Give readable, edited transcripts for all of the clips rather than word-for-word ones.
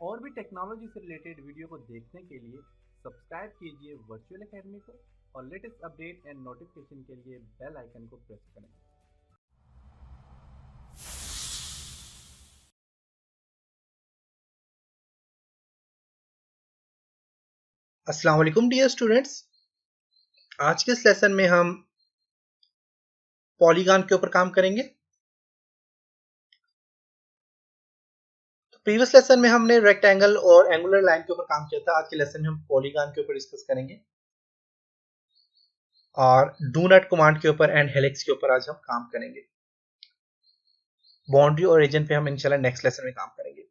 और भी टेक्नोलॉजी से रिलेटेड वीडियो को देखने के लिए सब्सक्राइब कीजिए वर्चुअल एकेडमी को और लेटेस्ट अपडेट एंड नोटिफिकेशन के लिए बेल आइकन को प्रेस करें। अस्सलाम वालेकुम डियर स्टूडेंट्स। आज के इस लेसन में हम पॉलीगॉन के ऊपर काम करेंगे। तो प्रीवियस लेसन में हमने रेक्टेंगल और एंगुलर लाइन के ऊपर काम किया था। आज के लेसन में हम पॉलीगॉन के ऊपर डिस्कस करेंगे और डू नॉट कमांड के ऊपर एंड हेलिक्स के ऊपर आज हम काम करेंगे। बाउंड्री और रीजन पे हम इंशाल्लाह नेक्स्ट लेसन में काम करेंगे।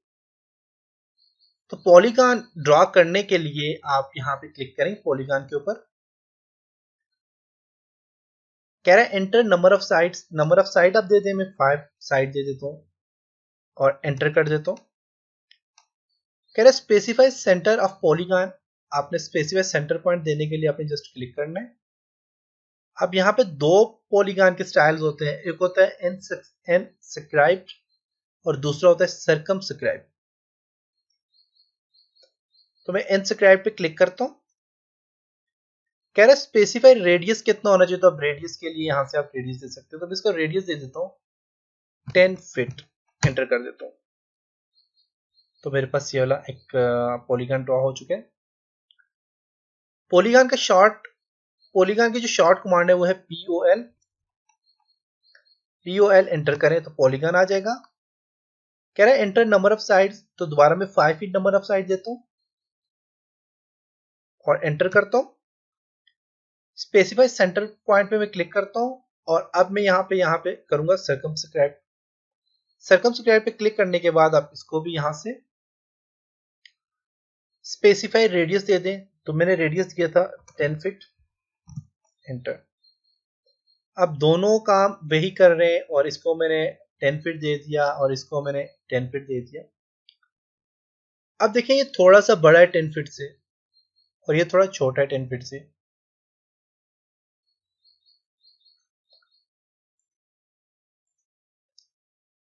तो पॉलीगॉन ड्रॉ करने के लिए आप यहाँ पे क्लिक करें पॉलीगॉन के ऊपर। कह रहा है enter number of sides. Number of side आप दे दें, मैं 5 साइड दे देता हूँ और एंटर कर देता हूँ। कह रहा है स्पेसिफाई सेंटर ऑफ पॉलीगॉन। आपने स्पेसिफाई सेंटर पॉइंट देने के लिए आपने जस्ट क्लिक करना है। अब यहाँ पे दो पॉलीगॉन के स्टाइल्स होते हैं, एक होता है एनस्क्राइब्ड और दूसरा होता है सर्कमस्क्राइब्ड। तो मैं एनस्क्राइब्ड पे क्लिक करता हूँ। कह रहा है स्पेसिफाई रेडियस कितना होना चाहिए, तो आप रेडियस के लिए यहाँ से आप रेडियस दे सकते हो। तो मैं इसका रेडियस दे देता हूँ 10 फीट, एंटर कर देता हूँ। तो मेरे पास ये वाला एक पॉलीगॉन ड्रॉ हो चुका है। पॉलीगॉन की जो शॉर्ट कमांड है वो है POL। एंटर करें तो पॉलीगॉन आ जाएगा। कह रहा है एंटर नंबर ऑफ साइड्स, तो दोबारा मैं 5 फीट नंबर ऑफ साइड देता हूँ और एंटर करता हूँ। स्पेसिफाई सेंटर पॉइंट पे मैं क्लिक करता हूँ और अब मैं यहाँ पे करूंगा सर्कमस्क्राइब। सर्कमस्क्राइब पे क्लिक करने के बाद आप इसको भी यहाँ से स्पेसिफाई रेडियस दे दें। तो मैंने रेडियस दिया था 10 फीट, एंटर। अब दोनों काम वही कर रहे हैं और इसको मैंने 10 फीट दे दिया और इसको मैंने 10 फीट दे दिया। अब देखें ये थोड़ा सा बड़ा है 10 फीट से और ये थोड़ा छोटा है 10 फीट से।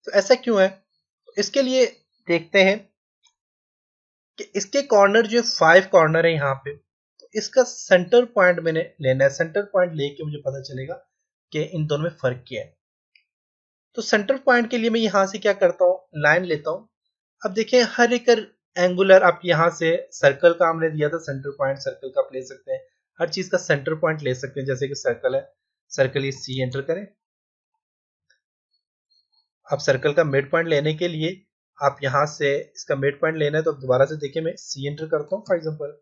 तो ऐसा क्यों है? इसके लिए देखते हैं कि इसके कॉर्नर जो 5 कॉर्नर है यहाँ पे, तो इसका सेंटर पॉइंट मैंने लेना है। सेंटर पॉइंट लेके मुझे पता चलेगा कि इन दोनों में फर्क क्या है। तो सेंटर पॉइंट के लिए मैं यहाँ से क्या करता हूँ, लाइन लेता हूँ। अब देखिए हर एक एंगुलर, आप यहाँ से सर्कल का हमने दिया था सेंटर पॉइंट, सर्कल का आप ले सकते हैं। हर चीज का सेंटर पॉइंट ले सकते हैं। जैसे कि सर्कल है, सर्कल ये C एंटर करें। अब सर्कल का मिड पॉइंट लेने के लिए आप यहाँ से इसका मिड पॉइंट लेना है, तो दोबारा से देखिए मैं C एंटर करता हूँ। फॉर एग्जांपल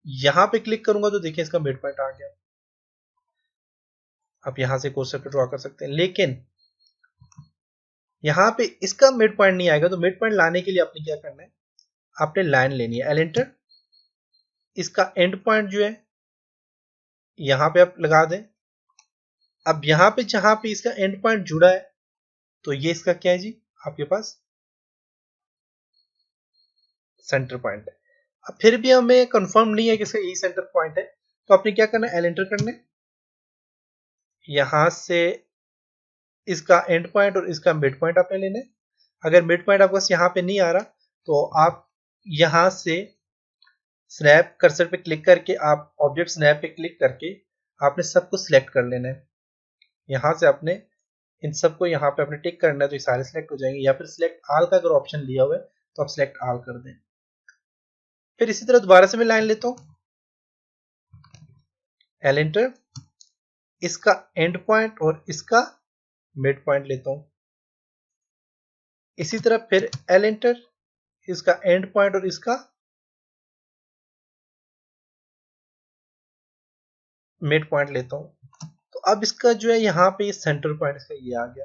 यहाँ पे क्लिक करूंगा तो देखिए इसका मिड पॉइंट आ गया। आप यहाँ से कोई सर्कल ड्रॉ कर सकते हैं, लेकिन यहाँ पे इसका मिड पॉइंट नहीं आएगा। तो मिड पॉइंट लाने के लिए आपने क्या करना है, आपने लाइन लेनी है, एल एंटर। इसका एंड पॉइंट जो है यहाँ पे आप लगा दें। अब यहाँ पे जहां पे इसका एंड पॉइंट जुड़ा है, तो ये इसका क्या है जी, आपके पास सेंटर पॉइंट है। अब फिर भी हमें कंफर्म नहीं है कि इसका यही सेंटर पॉइंट है, तो आपने क्या करना है, एल एंटर करना है। यहां से इसका एंड पॉइंट और इसका मिड पॉइंट आपने लेना है। अगर मिड पॉइंट आपके पास यहाँ पे नहीं आ रहा, तो आप यहां से स्नैप कर्सर पे क्लिक करके, आप ऑब्जेक्ट स्नैप पे क्लिक करके आपने सबको सिलेक्ट कर लेना है। यहां से आपने इन सबको यहाँ पे आपने टिक करना है, तो ये सारे सिलेक्ट हो जाएंगे। या फिर सिलेक्ट ऑल का अगर ऑप्शन लिया हुआ है तो आप सिलेक्ट ऑल कर दें। फिर इसी तरह दोबारा से मैं लाइन लेता हूँ, एल एंटर। इसका एंड पॉइंट और इसका मिड पॉइंट लेता हूँ। इसी तरह फिर एल एंटर, इसका एंड पॉइंट और इसका मिड पॉइंट लेता हूँ। तो अब इसका जो है यहाँ पे ये सेंटर पॉइंट इसका ये आ गया।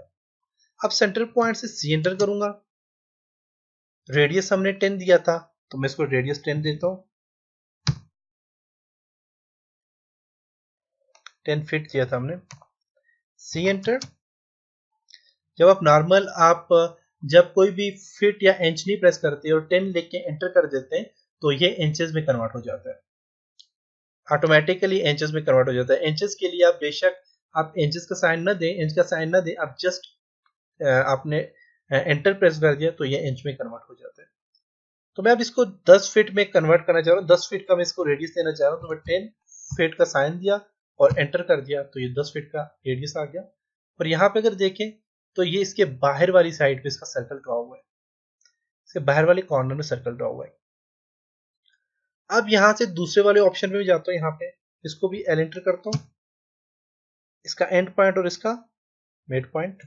अब सेंटर पॉइंट से C एंटर करूंगा। रेडियस हमने 10 दिया था, तो मैं इसको रेडियस 10 देता हूँ। 10 फीट दिया था हमने, C एंटर। जब आप नॉर्मल आप जब कोई भी फीट या इंच नहीं प्रेस करते और 10 लिख के एंटर कर देते हैं, तो ये इंचेस में कन्वर्ट हो जाता है, ऑटोमेटिकली इंचेस में कन्वर्ट हो जाता है। इंचेस के लिए आप बेशक आप इंचेस का साइन ना दें, इंच का साइन ना दें, आप जस्ट आपने एंटर प्रेस कर दिया तो ये इंच में कन्वर्ट हो जाता है। तो मैं अब इसको 10 फीट में कन्वर्ट करना चाह रहा हूँ, 10 फीट का मैं इसको रेडियस देना चाह रहा हूँ, तो मैं 10 फीट का साइन दिया और एंटर कर दिया, तो ये 10 फीट का रेडियस आ गया। और यहाँ पे अगर देखें तो ये इसके बाहर वाली साइड पे इसका सर्कल ड्रॉ हुआ है, इसके बाहर वाले कॉर्नर में सर्कल ड्रॉ हुआ है। अब यहाँ से दूसरे वाले ऑप्शन पे भी जाता हूँ, यहाँ पे इसको भी एल एंटर करता हूँ, इसका एंड पॉइंट और इसका मिड पॉइंट,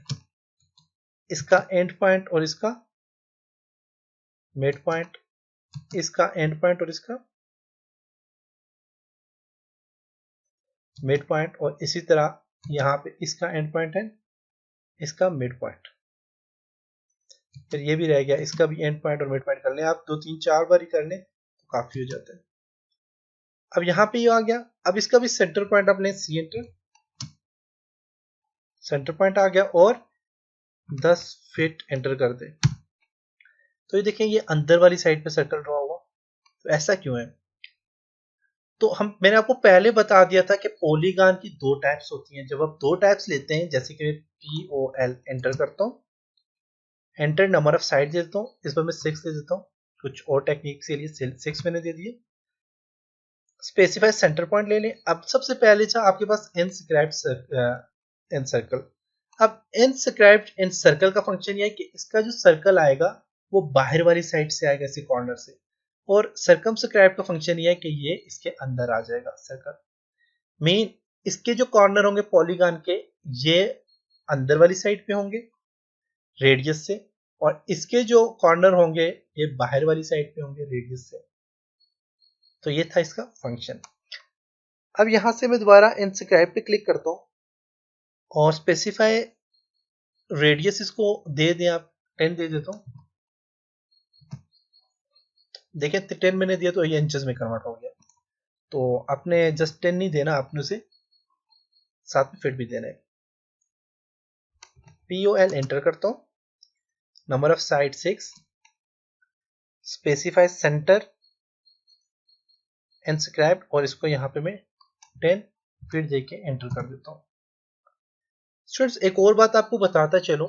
इसका एंड पॉइंट और इसका मिड पॉइंट, इसका एंड पॉइंट और इसका मिड पॉइंट, और इसी तरह यहाँ पे इसका एंड पॉइंट है, इसका मिड पॉइंट। फिर ये भी रह गया, इसका भी एंड पॉइंट और मिड पॉइंट कर लें आप, 2 3 4 बार ही कर लें तो काफी हो जाता है। अब यहाँ पे ये आ गया, अब इसका भी सेंटर पॉइंट आप लें, सी एंटर, सेंटर पॉइंट आ गया और 10 फीट एंटर कर दे। तो ये देखें ये अंदर वाली साइड पे सर्कल ड्रॉ हुआ, तो ऐसा क्यों है? तो मैंने आपको पहले बता दिया था कि पॉलीगॉन की 2 टाइप्स होती हैं। जब आप 2 टाइप्स लेते हैं, जैसे कि POL एंटर करता हूँ, एंटर नंबर ऑफ साइड दे देता हूँ, इस पर मैं 6 दे देता हूँ, कुछ और टेक्निक के लिए 6 मैंने दे दिए। स्पेसिफाई सेंटर पॉइंट ले लें। अब सबसे पहले था आपके पास इनस्क्राइब्ड इन सर्कल। अब इनस्क्राइब्ड इन सर्कल का फंक्शन यह है कि इसका जो सर्कल आएगा वो बाहर वाली साइड से आएगा, इसी कॉर्नर से, और सर्कमस्क्राइब का फंक्शन यह है कि ये इसके अंदर आ जाएगा सर्कल। मेन इसके जो कॉर्नर होंगे पॉलीगॉन के, ये अंदर वाली साइड पे होंगे रेडियस से, और इसके जो कॉर्नर होंगे ये बाहर वाली साइड पे होंगे रेडियस से। तो ये था इसका फंक्शन। अब यहां से मैं दोबारा इनस्क्राइब पे क्लिक करता हूं और स्पेसिफाई रेडियस इसको दे दें आप, 10 दे देता हूं। देखिए 10 मैंने दिया तो ये इंचेस में कन्वर्ट हो गया। तो आपने जस्ट 10 नहीं देना, आपने उसे साथ में फिट भी देना है। POL एंटर करता हूं, number of side 6, specify centre inscribe, और इसको यहां पे मैं 10 फिट देके एंटर कर देता हूं। स्टूडेंट्स एक और बात आपको बताता चलो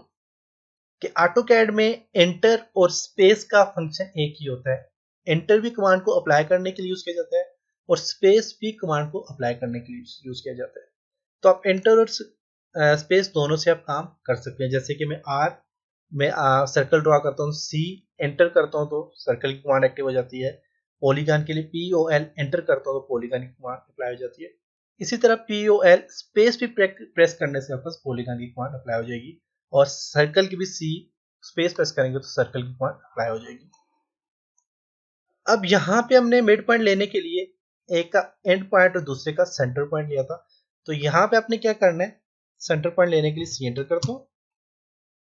कि ऑटोकैड में एंटर और स्पेस का फंक्शन एक ही होता है। एंटर भी कमांड को अप्लाई करने के लिए यूज किया जाता है और स्पेस भी कमांड को अप्लाई करने के लिए यूज किया जाता है। तो आप एंटर और स्पेस दोनों से आप काम कर सकते हैं। जैसे कि मैं आर में सर्कल ड्रॉ करता हूँ, सी एंटर करता हूँ तो सर्कल की कमांड एक्टिव हो जाती है। पॉलीगॉन के लिए POL एंटर करता हूँ तो पॉलीगॉन की कमांड अप्लाई हो जाती है। इसी तरह POL स्पेस भी प्रेस करने से आपको पॉलीगॉन की कमांड अप्लाई हो जाएगी, और सर्कल की भी C स्पेस प्रेस करेंगे तो सर्कल की कमांड अप्लाई हो जाएगी। अब यहाँ पे हमने मिड पॉइंट लेने के लिए एक का एंड पॉइंट और दूसरे का सेंटर पॉइंट लिया था। तो यहाँ पे आपने क्या करना है, सेंटर पॉइंट लेने के लिए C एंटर करता हूँ,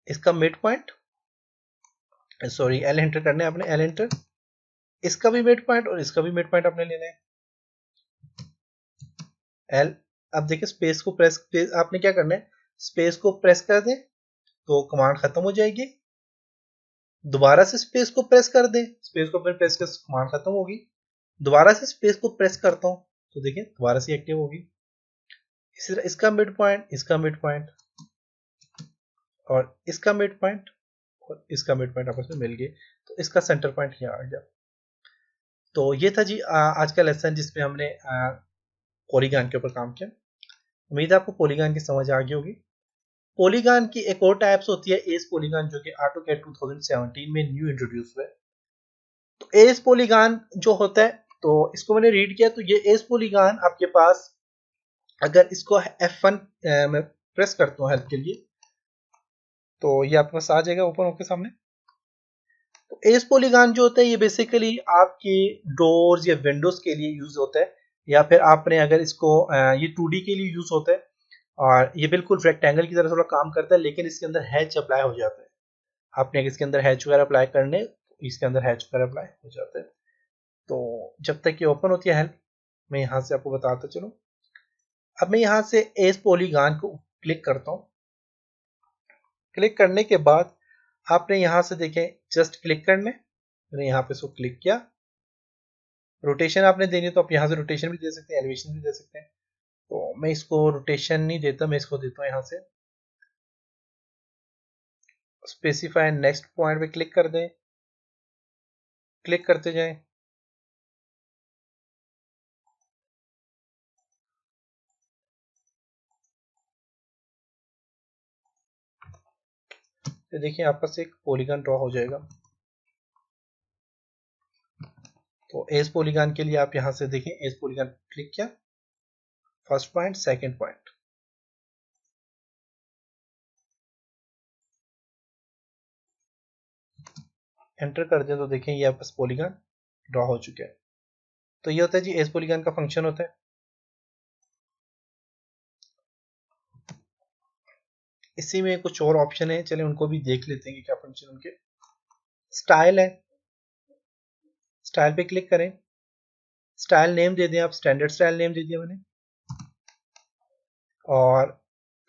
इसका mid point, sorry L enter करना है आपने, L एंटर, इसका भी मिड पॉइंट और इसका भी मिड पॉइंट आपने लेना है L। अब देखिए स्पेस को प्रेस, आपने क्या करना है, स्पेस को प्रेस कर दें तो कमांड खत्म हो जाएगी, दोबारा से स्पेस को प्रेस कर दें, स्पेस को फिर प्रेस कर कमांड खत्म होगी, दोबारा से स्पेस को प्रेस करता हूं तो देखिए दोबारा से एक्टिव होगी। इसी तरह इसका मिड पॉइंट, इसका मिड पॉइंट और इसका मिड पॉइंट और इसका मिड पॉइंट आपस में मिल गए, तो इसका सेंटर पॉइंट यहाँ आ गया। तो ये था जी आज का लेसन जिसमें हमने पॉलीगॉन के ऊपर काम किया। उम्मीद है आपको पॉलीगॉन की समझ आ गई होगी। पॉलीगॉन की एक और टाइप्स होती है एज पॉलीगॉन, जो कि ऑटोकैड 2017 में न्यू इंट्रोड्यूस हुआ है। तो एज पॉलीगॉन जो होता है, तो इसको मैंने रीड किया, तो ये एज पॉलीगॉन आपके पास, अगर इसको F1 मैं प्रेस करता हूँ हेल्प के लिए, तो ये आपके पास आ जाएगा ओपन होकर सामने। तो एज पॉलीगॉन जो होता है ये बेसिकली आपकी डोर्स या विंडोज के लिए यूज होता है, या फिर आपने अगर इसको ये 2D के लिए यूज होता है, और ये बिल्कुल रेक्टेंगल की तरह थोड़ा काम करता है, लेकिन इसके अंदर हैच अप्लाई हो जाता है। आपने इसके अंदर हैच वगैरह अप्लाई करने, इसके अंदर हैच वगैरह अप्लाई हो जाता है। तो जब तक ये ओपन होती है हेल्प, मैं यहाँ से आपको बताता चलूँ। अब मैं यहाँ से एज पॉलीगॉन को क्लिक करता हूँ। क्लिक करने के बाद आपने यहाँ से देखें जस्ट क्लिक करने, मैंने यहाँ पे इसको क्लिक किया। रोटेशन आपने देनी तो आप यहाँ से रोटेशन भी दे सकते हैं, एलिवेशन भी दे सकते हैं। तो मैं इसको रोटेशन नहीं देता, मैं इसको देता हूँ यहाँ से स्पेसिफाई नेक्स्ट पॉइंट पे क्लिक कर दें, क्लिक करते जाएं। तो देखिए आपके पास एक पॉलीगन ड्रॉ हो जाएगा। तो एज पॉलीगन के लिए आप यहां से देखें, एज पॉलीगन क्लिक किया, first point, second point, enter कर दें तो देखें ये आपके पास पॉलीगन ड्रॉ हो चुके हैं। तो ये होता है जी एज पॉलीगन का फंक्शन होता है। इसी में कुछ और ऑप्शन है, चले उनको भी देख लेते हैं कि क्या फंक्शन उनके। स्टाइल है, स्टाइल पे क्लिक करें, स्टाइल नेम दे दें आप, स्टैंडर्ड स्टाइल नेम दे दिया मैंने, और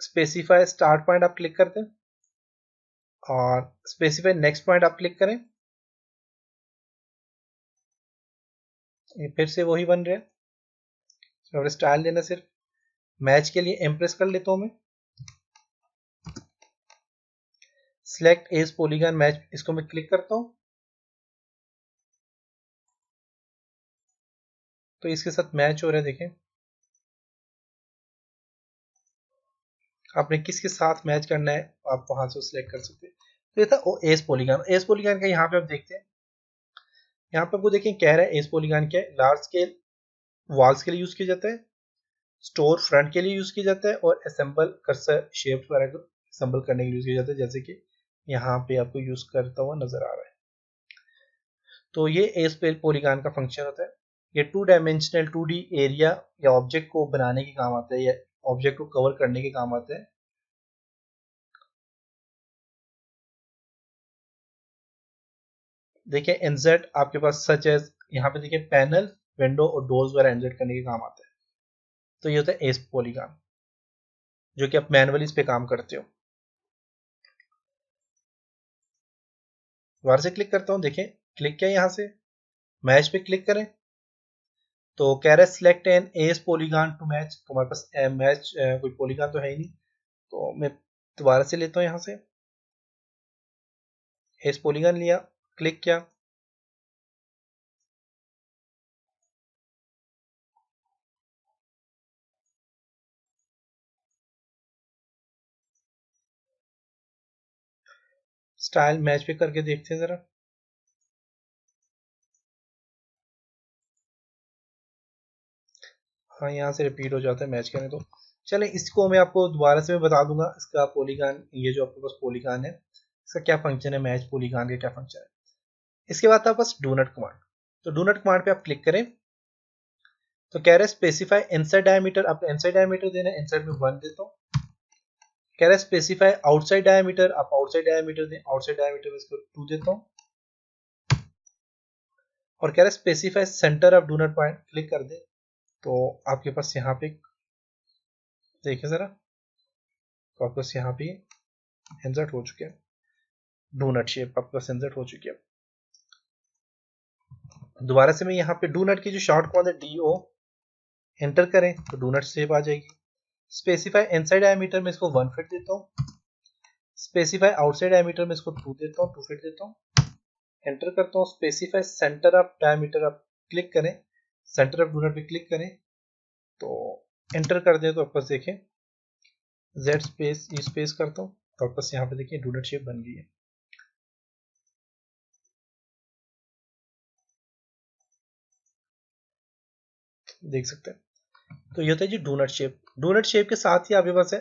स्पेसिफाई स्टार्ट पॉइंट आप क्लिक कर दें और स्पेसिफाई नेक्स्ट पॉइंट आप क्लिक करें। ये फिर से वही बन रहा है। और स्टाइल देना, सिर्फ मैच के लिए इम्प्रेस कर लेता हूं मैं, सिलेक्ट एज पॉलीगन मैच, इसको मैं क्लिक करता हूं तो इसके साथ मैच हो रहा है। देखें आपने किसके साथ मैच करना है आप वहां से सिलेक्ट कर सकते हैं। तो ये था एज पॉलीगन। एज पॉलीगन का यहाँ पे आप देखते हैं, यहाँ पे आपको देखें कह रहा है एज पॉलीगन क्या है, लार्ज स्केल वॉल्स के लिए यूज किया जाता है, स्टोर फ्रंट के लिए यूज किया जाता है, और असेंबल कर्सर शेप वगैरह को असेंबल करने के लिए यूज किया जाता है, जैसे कि यहाँ पे आपको यूज करता हुआ नजर आ रहा है। तो ये एज पॉलीगन का फंक्शन होता है। ये 2 डायमेंशनल 2D एरिया या ऑब्जेक्ट को बनाने के काम आता है, या ऑब्जेक्ट को कवर करने के काम आता है। देखिए इंसर्ट आपके पास सच एज, यहाँ पे देखिए पैनल, विंडो और डोर्स वगैरह इंसर्ट करने के काम आता है। तो ये होता है एज पॉलीगन, जो कि आप मैनुअली इस पे काम करते हो। दोबारा से क्लिक करता हूँ, देखें क्लिक किया, यहाँ से मैच पे क्लिक करें तो कह रहा है select an edge polygon to match. तो हमारे पास मैच कोई पॉलीगन तो है ही नहीं, तो मैं दोबारा से लेता हूँ, यहाँ से एज पॉलीगन लिया, क्लिक किया, स्टाइल मैच पे करके देखते हैं जरा। हाँ यहाँ से रिपीट हो जाता है मैच करें तो। चले इसको मैं आपको दोबारा से मैं बता दूंगा, इसका पॉलीगन, ये जो आपके पास पॉलीगन है इसका क्या फंक्शन है, मैच पॉलीगन का क्या फंक्शन है। इसके बाद आपके पास डू नॉट कमांड। तो डू नॉट कमांड पे आप क्लिक करें तो कह रहा है स्पेसिफाई इनसाइड डायमीटर, आप इनसाइड डायमीटर देना है, इनसाइड में 1 देता हूँ। कह रहा है स्पेसिफाई आउटसाइड डायमीटर, आप आउटसाइड डायमीटर दें, आउटसाइड डायमीटर में इसको 2 देता हूँ। और कह रहा है specify centre of do not point, click कर दे तो आपके पास यहाँ पे देखिए जरा, तो आपके पास यहाँ पे इंसर्ट हो चुके हैं, डू नॉट शेप आपके पास इंसर्ट हो चुकी है। दोबारा से मैं यहाँ पे डू नॉट की जो शॉर्ट कॉल है DO एंटर करें तो डू नॉट शेप आ जाएगी। स्पेसिफाई इनसाइड डायमीटर में इसको 1 फीट देता हूँ, स्पेसिफाई आउटसाइड डायमीटर में इसको 2 देता हूँ, 2 फीट देता हूँ, एंटर करता हूँ। स्पेसिफाई सेंटर ऑफ डायमीटर आप क्लिक करें, सेंटर ऑफ डू नॉट पे क्लिक करें तो एंटर कर दें तो आपस देखें Z स्पेस ई स्पेस करता हूँ तो आपस यहाँ पे देखिए डू नॉट शेप बन गई है। देख सकते हैं। तो ये होता है जी donut shape. Donut shape के साथ ही आपके पास है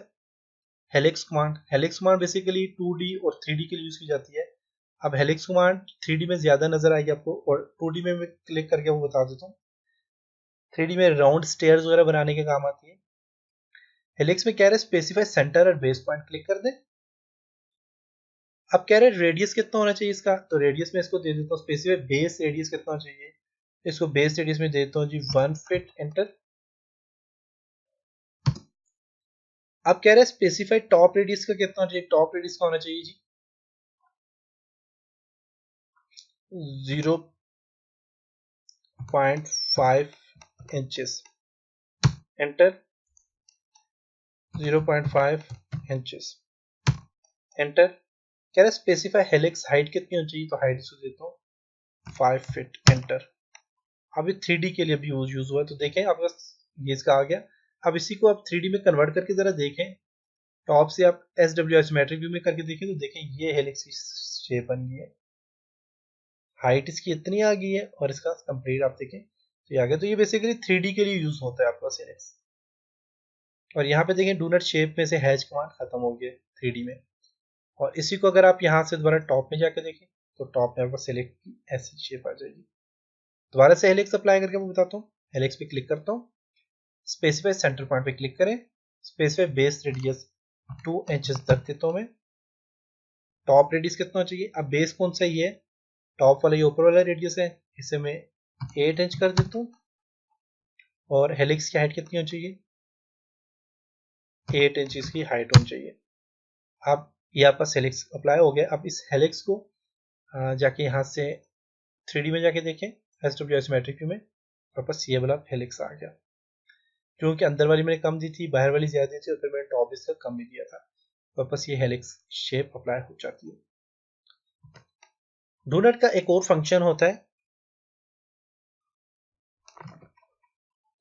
helix command. Helix command basically 2D और 3D के लिए यूज की जाती है। अब हेलिक्स कमांड 3D में ज्यादा नजर आएगी आपको, और 2D में मैं क्लिक करके वो बता देता हूँ। 3D में राउंड स्टेयर्स वगैरह बनाने के काम आती है। हेलिक्स में कह रहे हैं स्पेसिफाई सेंटर और बेस पॉइंट, क्लिक कर दें। अब कह रहे हैं रेडियस कितना होना चाहिए इसका, तो रेडियस में इसको दे देता हूँ स्पेसिफाई बेस रेडियस कितना होना चाहिए, इसको बेस रेडियस में देता हूँ जी 1 फीट, एंटर। अब कह रहे हैं स्पेसिफाई टॉप रेडियस का कितना होना चाहिए, टॉप रेडियस का होना चाहिए जी 0.5 इंचेस, एंटर। 0.5 inches, enter. कह रहे स्पेसिफाई हेलिक्स हाइट कितनी होनी चाहिए, तो हाइट इसको देता हूँ 5 फीट एंटर। अब ये 3D के लिए भी यूज हुआ है, तो देखें आपके पास ये इसका आ गया। अब इसी को आप 3D में कन्वर्ट करके जरा देखें, टॉप से आप SWI मैट्रिक व्यू में करके देखें तो देखें ये हेलिक्स की शेप बन गई है, हाइट इसकी इतनी आ गई है और इसका कंप्लीट आप देखें तो ये आ गया। तो ये बेसिकली 3D के लिए यूज होता है आपका हेलिक्स। और यहाँ पे देखें डू नॉट शेप में से हैच कमांड खत्म हो गया 3D में। और इसी को अगर आप यहाँ से दोबारा टॉप में जाकर देखें तो टॉप में आपको सेलेक्ट की ऐसी शेप आ जाएगी। दोबारा से हेलिक्स अप्लाई करके मैं बताता हूँ। हेलिक्स पे क्लिक करता हूँ, स्पेसिफाई सेंटर पॉइंट पे क्लिक करें, स्पेसिफाई बेस रेडियस 2 इंचेस तक देता हूँ मैं। टॉप रेडियस कितना चाहिए, अब बेस कौन सा ये है, टॉप वाला ये ऊपर वाला रेडियस है, इसे मैं 8 इंच कर देता हूँ। और हेलिक्स की हाइट कितनी होनी चाहिए, 8 इंच इसकी हाइट होनी चाहिए। अब ये आपका हेलिक्स अप्लाई हो गया। अब इस हेलिक्स को जाके यहाँ से 3D में जाके देखें, SWI मैट्रिक व्यू में वापस ये वाला हेलिक्स आ गया, क्योंकि अंदर वाली मैंने कम दी थी, बाहर वाली ज्यादा दी थी, और फिर मैंने टॉप इसका कम भी दिया था, वापस ये हेलिक्स शेप अप्लाई हो जाती है। डू नॉट का एक और फंक्शन होता है,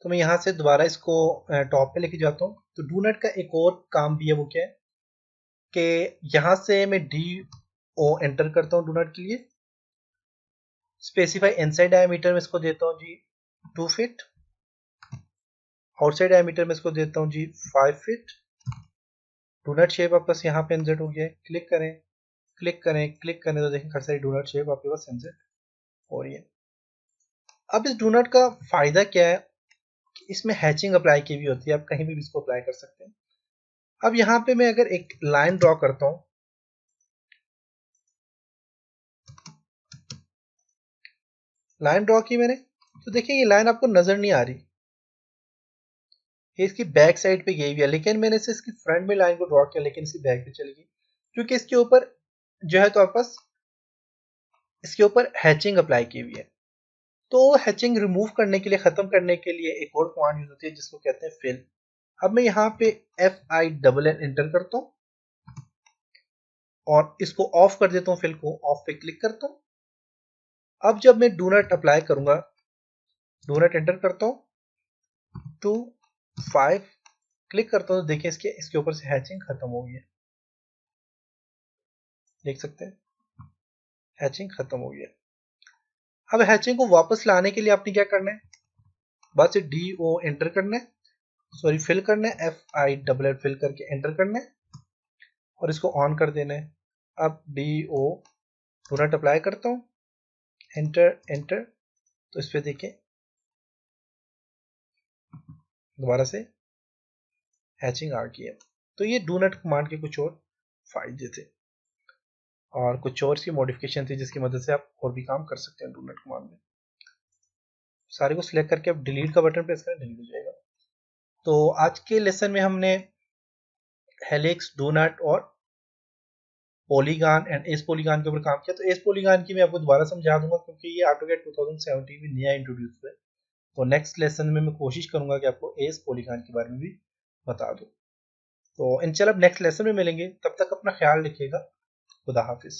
तो मैं यहाँ से दोबारा इसको टॉप पे लेके जाता हूँ। तो डू नॉट का एक और काम भी है, वो क्या है कि यहाँ से मैं DO एंटर करता हूँ डू नॉट के लिए, स्पेसिफाई इनसाइड डायमीटर में इसको देता हूँ जी 2 फीट, आउटसाइड डायमीटर में इसको देता हूँ जी 5 फीट। डू नॉट शेप आपके पास यहाँ पे इंसर्ट हो गया है, क्लिक करें क्लिक करें क्लिक करें तो देखें हर सारी डू नॉट शेप आपके पास इंसर्ट हो रही है। अब इस डू नॉट का फायदा क्या है कि इसमें हैचिंग अप्लाई की भी होती है, आप कहीं भी इसको अप्लाई कर सकते हैं। अब यहाँ पे मैं अगर एक लाइन ड्रॉ करता हूँ, लाइन ड्रॉ की मैंने, तो देखिए ये लाइन आपको नजर नहीं आ रही, ये इसकी बैक साइड पे गई हुई है, लेकिन मैंने इसे इसकी फ्रंट में लाइन को ड्रॉ किया लेकिन इसकी बैक पे चली गई, क्योंकि इसके ऊपर जो है तो आपके पास इसके ऊपर हैचिंग अप्लाई की हुई है। तो हैचिंग रिमूव करने के लिए, खत्म करने के लिए एक और कमांड यूज होती है जिसको कहते हैं फिल। अब मैं यहाँ पे FILL एंटर करता हूँ और इसको ऑफ कर देता हूँ, फिल को ऑफ पे क्लिक करता हूँ। अब जब मैं डू नॉट अप्लाई करूंगा, डू नॉट एंटर करता हूँ 2 5 क्लिक करता हूँ तो देखिए इसके ऊपर से हैचिंग खत्म हो गई है, देख सकते हैं हैचिंग खत्म हो गई है। अब हैचिंग को वापस लाने के लिए आपने क्या करना है, बस DO एंटर करना है, सॉरी फिल करना है, FILL फिल करके एंटर करना है और इसको ऑन कर देना है। अब DO डू नॉट अप्लाई करता हूँ, एंटर एंटर, तो इस पे देखिए दोबारा से हैचिंग आ गई है। तो ये डू नॉट कमांड के कुछ और फायदे थे और कुछ और सी मॉडिफिकेशन थी जिसकी मदद से आप और भी काम कर सकते हैं डू नॉट कमांड में। सारे को सिलेक्ट करके आप डिलीट का बटन प्रेस करें, डिलीट हो जाएगा। तो आज के लेसन में हमने हेलिक्स, डू नॉट और पॉलीगॉन एंड एस पॉलीगॉन के ऊपर काम किया। तो एस पॉलीगॉन की मैं आपको दोबारा समझा दूंगा क्योंकि ये AutoCAD 2017 में नया इंट्रोड्यूस हुआ है। तो नेक्स्ट लेसन में मैं कोशिश करूंगा कि आपको एस पॉलीगॉन के बारे में भी बता दूं। तो इंशाल्लाह नेक्स्ट लेसन में मिलेंगे, तब तक अपना ख्याल रखिएगा। खुदा हाफिज।